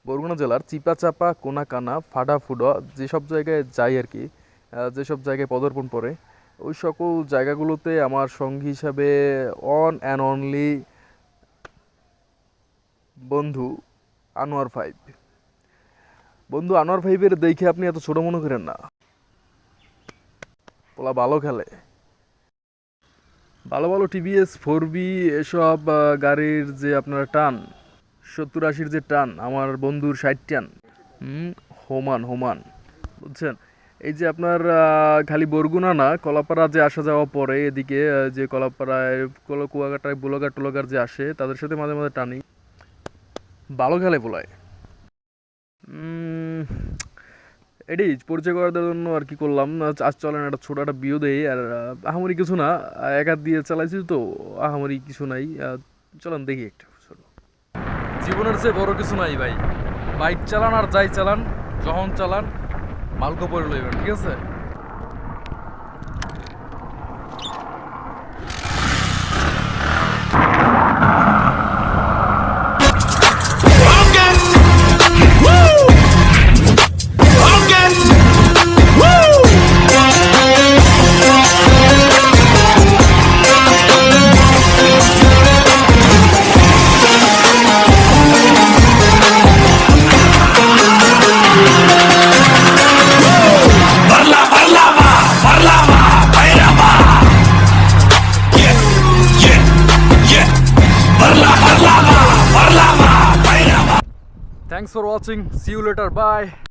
বরগুনা জেলার চিপাচাপা কোনাকানা ফাডাফুডা যেসব জায়গায় যাই আর কি, যেসব জায়গায় পদার্পণ পড়ে ওই সকল জায়গাগুলোতে আমার সঙ্গী হিসাবে অন অ্যান্ড অনলি বন্ধু আনোয়ার ফাইভ। বন্ধু আনোয়ার ফাইভের দেখে আপনি এত ছোট মনে করেন না, পোলা ভালো খেলে। ভালো ভালো টিভিএস 4B এসব গাড়ির যে আপনার টান 70-80-র যে টান, আমার বন্ধুর 60 টান। হোমান হোমান, বুঝছেন? এই যে আপনার খালি বরগুনা না, কলাপাড়া যে আসা যাওয়া পরে এদিকে, যে কলাপাড়ায় কুয়াকাটায় ব্লগার টলগার যে আসে তাদের সাথে মাঝে মাঝে টানি। ভালো খেলে পোলায়। এটাই পরিচয় করার জন্য আর কি করলাম। আজ চলেন একটা ছোট একটা বিয়ে দেই। আর আহামরি কিছু না, এক হাত দিয়ে চালাইছি তো, আহামরি কিছু নাই। চলেন দেখি একটা ছোট। জীবনের চেয়ে বড় কিছু নাই ভাই, বাইক চালান আর যাই চালান, যখন চালান মালকো পরে লইবেন, ঠিক আছে? Thanks for watching. See you later. Bye.